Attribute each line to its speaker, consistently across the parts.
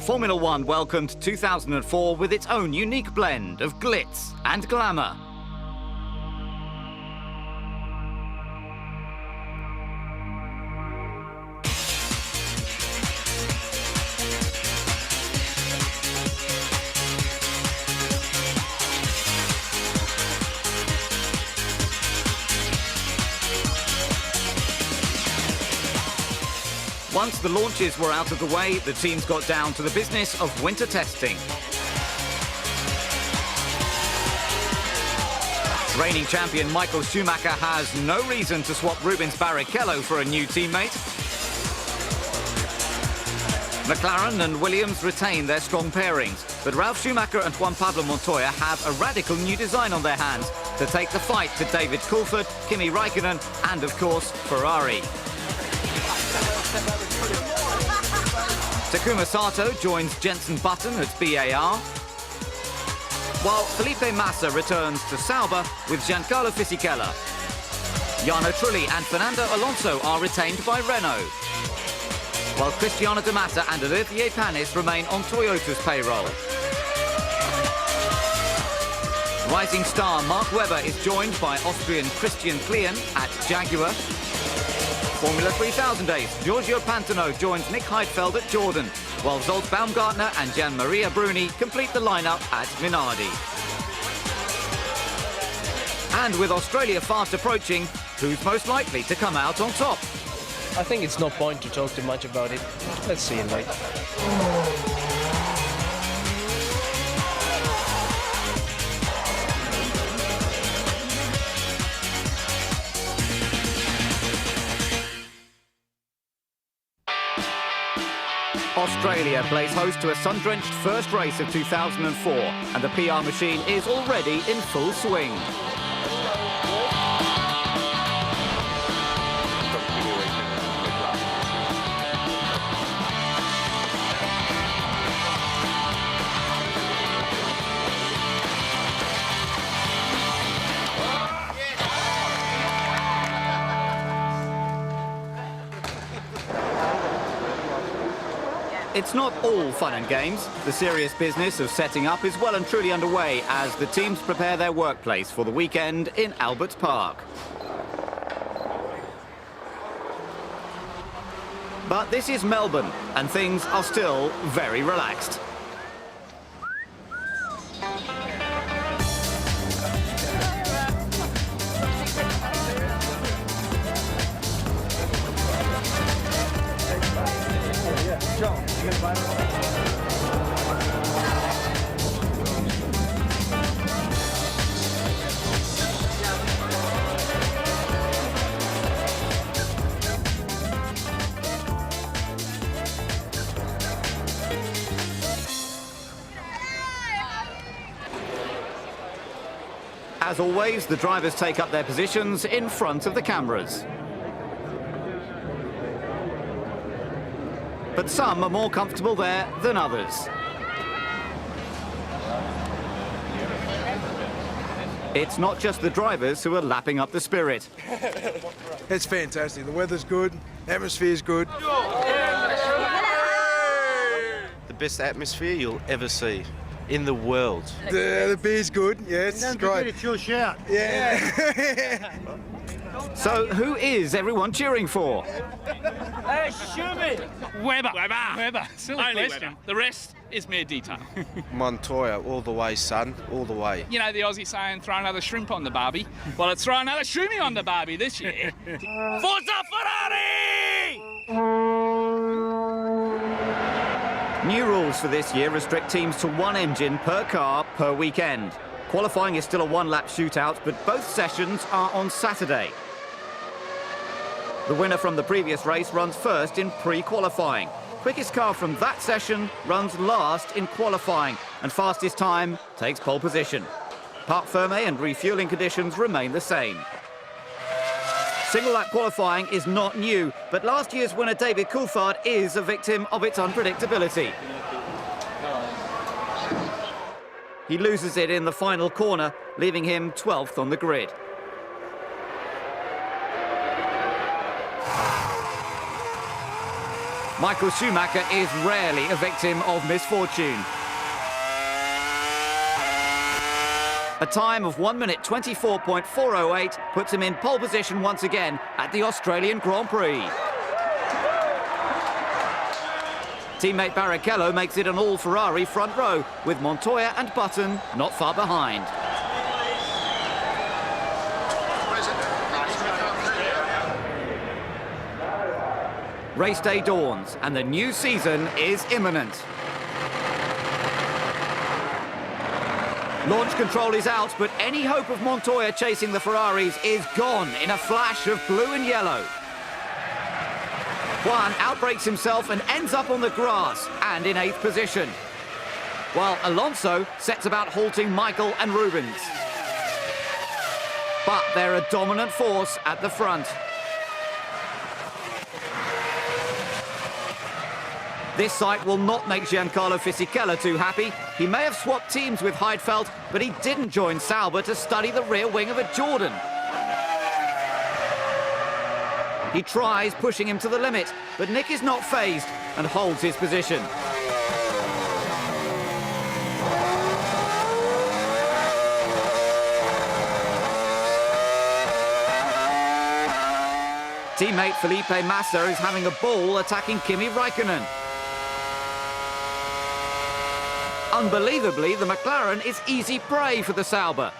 Speaker 1: Formula One welcomed 2004 with its own unique blend of glitz and glamour. Once the launches were out of the way, the teams got down to the business of winter testing. Reigning champion Michael Schumacher has no reason to swap Rubens Barrichello for a new teammate. McLaren and Williams retain their strong pairings, but Ralf Schumacher and Juan Pablo Montoya have a radical new design on their hands to take the fight to David Coulthard, Kimi Raikkonen and, of course, Ferrari. Takuma Sato joins Jenson Button at BAR, while Felipe Massa returns to Sauber with Giancarlo Fisichella. Jarno Trulli and Fernando Alonso are retained by Renault, while Cristiano De Massa and Olivier Panis remain on Toyota's payroll. Rising star Mark Webber is joined by Austrian Christian Klien at Jaguar. Formula 3000 ace Giorgio Pantano joins Nick Heidfeld at Jordan, while Zolt Baumgartner and Gian Maria Bruni complete the lineup at Minardi. And with Australia fast approaching, who's most likely to come out on top?
Speaker 2: I think it's no point to talk too much about it. Let's see it, mate.
Speaker 1: Australia plays host to a sun-drenched first race of 2004, and the PR machine is already in full swing. It's not all fun and games. The serious business of setting up is well and truly underway as the teams prepare their workplace for the weekend in Albert Park. But this is Melbourne, and things are still very relaxed. As always, the drivers take up their positions in front of the cameras. But some are more comfortable there than others. It's not just the drivers who are lapping up the spirit.
Speaker 3: It's fantastic. The weather's good, atmosphere's good.
Speaker 4: The best atmosphere you'll ever see in the world.
Speaker 3: The beer's good, yeah, it's
Speaker 5: Don't
Speaker 3: great.
Speaker 5: forget it's your shout.
Speaker 3: Yeah.
Speaker 1: So who is everyone cheering for?
Speaker 6: Weber. Silly only question. Weber. The rest is mere detail.
Speaker 4: Montoya, all the way, son, all the way.
Speaker 6: You know the Aussie saying, throw another shrimp on the barbie? Well, let's throw another shroomie on the barbie this year. Forza Ferrari!
Speaker 1: New rules for this year restrict teams to one engine per car per weekend. Qualifying is still a one-lap shootout, but both sessions are on Saturday. The winner from the previous race runs first in pre-qualifying. Quickest car from that session runs last in qualifying, and fastest time takes pole position. Parc fermé and refuelling conditions remain the same. Single-lap qualifying is not new, but last year's winner David Coulthard is a victim of its unpredictability. He loses it in the final corner, leaving him 12th on the grid. Michael Schumacher is rarely a victim of misfortune. A time of 1 minute 24.408 puts him in pole position once again at the Australian Grand Prix. Teammate Barrichello makes it an all-Ferrari front row, with Montoya and Button not far behind. Race day dawns and the new season is imminent. Launch control is out, but any hope of Montoya chasing the Ferraris is gone in a flash of blue and yellow. Juan outbrakes himself and ends up on the grass and in 8th position, while Alonso sets about halting Michael and Rubens. But they're a dominant force at the front. This sight will not make Giancarlo Fisichella too happy. He may have swapped teams with Heidfeld, but he didn't join Sauber to study the rear wing of a Jordan. He tries pushing him to the limit, but Nick is not fazed and holds his position. Teammate Felipe Massa is having a ball attacking Kimi Räikkönen. Unbelievably, the McLaren is easy prey for the Sauber.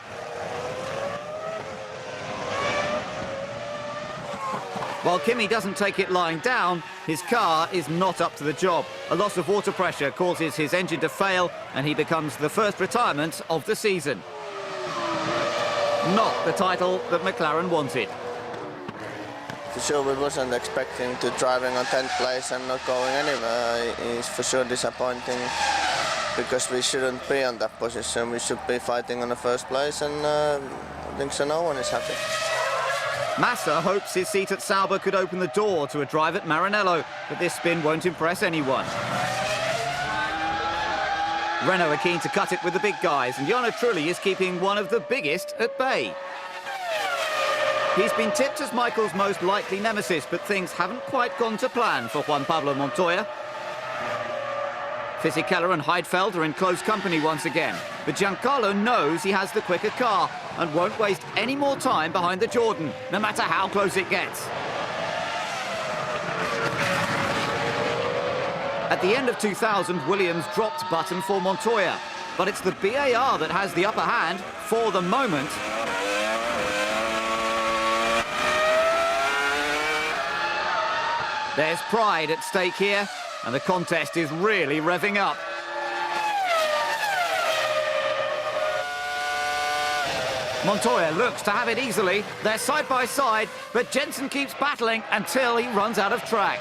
Speaker 1: While Kimi doesn't take it lying down, his car is not up to the job. A loss of water pressure causes his engine to fail, and he becomes the first retirement of the season. Not the title that McLaren wanted.
Speaker 5: For sure, we wasn't expecting to driving on 10th place and not going anywhere. It's for sure disappointing, because we shouldn't be on that position. We should be fighting on the first place, and I think so no one is happy.
Speaker 1: Massa hopes his seat at Sauber could open the door to a drive at Maranello, but this spin won't impress anyone. Renault are keen to cut it with the big guys, and Jarno Trulli is keeping one of the biggest at bay. He's been tipped as Michael's most likely nemesis, but things haven't quite gone to plan for Juan Pablo Montoya. Fisichella and Heidfeld are in close company once again, but Giancarlo knows he has the quicker car and won't waste any more time behind the Jordan, no matter how close it gets. At the end of 2000, Williams dropped Button for Montoya, but it's the BAR that has the upper hand for the moment. There's pride at stake here, and the contest is really revving up. Montoya looks to have it easily. They're side by side, but Jensen keeps battling until he runs out of track.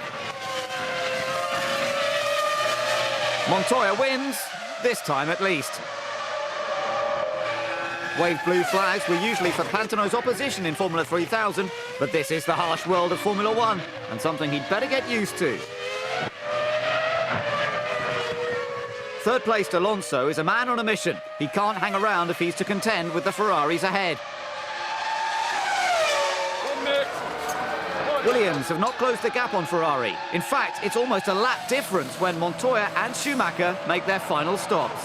Speaker 1: Montoya wins, this time at least. Waved blue flags were usually for Pantano's opposition in Formula 3000, but this is the harsh world of Formula 1, and something he'd better get used to. Third-placed Alonso is a man on a mission. He can't hang around if he's to contend with the Ferraris ahead. Williams have not closed the gap on Ferrari. In fact, it's almost a lap difference when Montoya and Schumacher make their final stops.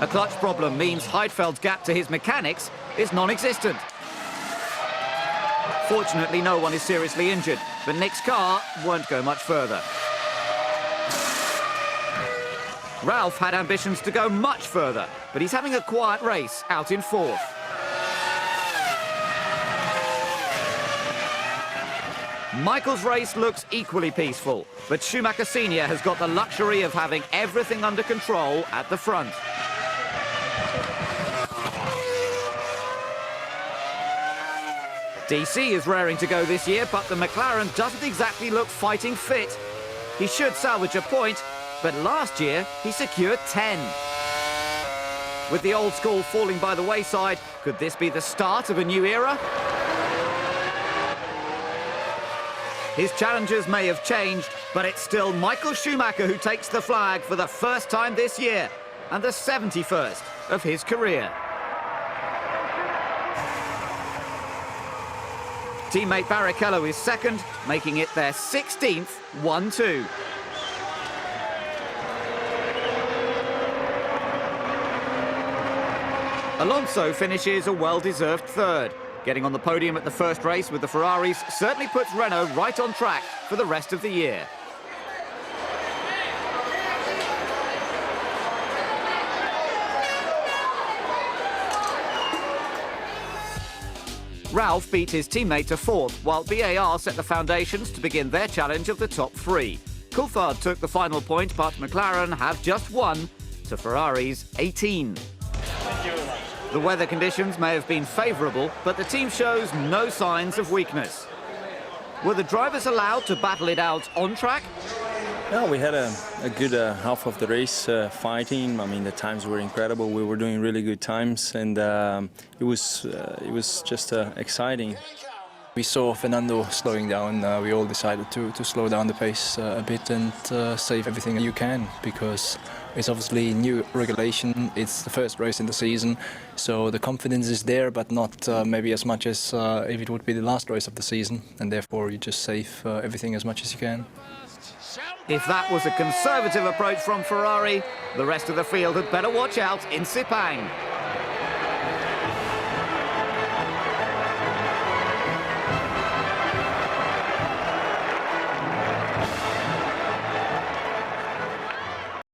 Speaker 1: A clutch problem means Heidfeld's gap to his mechanics is non-existent. Fortunately, no one is seriously injured, but Nick's car won't go much further. Ralph had ambitions to go much further, but he's having a quiet race out in 4th. Michael's race looks equally peaceful, but Schumacher Sr. has got the luxury of having everything under control at the front. DC is raring to go this year, but the McLaren doesn't exactly look fighting fit. He should salvage a point, but last year he secured 10. With the old school falling by the wayside, could this be the start of a new era? His challengers may have changed, but it's still Michael Schumacher who takes the flag for the first time this year, and the 71st of his career. Teammate Barrichello is second, making it their 16th 1-2. Alonso finishes a well-deserved third. Getting on the podium at the first race with the Ferraris certainly puts Renault right on track for the rest of the year. Ralph beat his teammate to fourth, while BAR set the foundations to begin their challenge of the top three. Coulthard took the final point, but McLaren have just one to Ferrari's 18. The weather conditions may have been favourable, but the team shows no signs of weakness. Were the drivers allowed to battle it out on track?
Speaker 7: No, we had a good half of the race fighting. I mean, the times were incredible. We were doing really good times, and it was just exciting.
Speaker 8: We saw Fernando slowing down. We all decided to slow down the pace a bit and save everything you can, because it's obviously new regulation. It's the first race in the season, so the confidence is there, but not maybe as much as if it would be the last race of the season, and therefore you just save everything as much as you can.
Speaker 1: If that was a conservative approach from Ferrari, the rest of the field had better watch out in Sepang.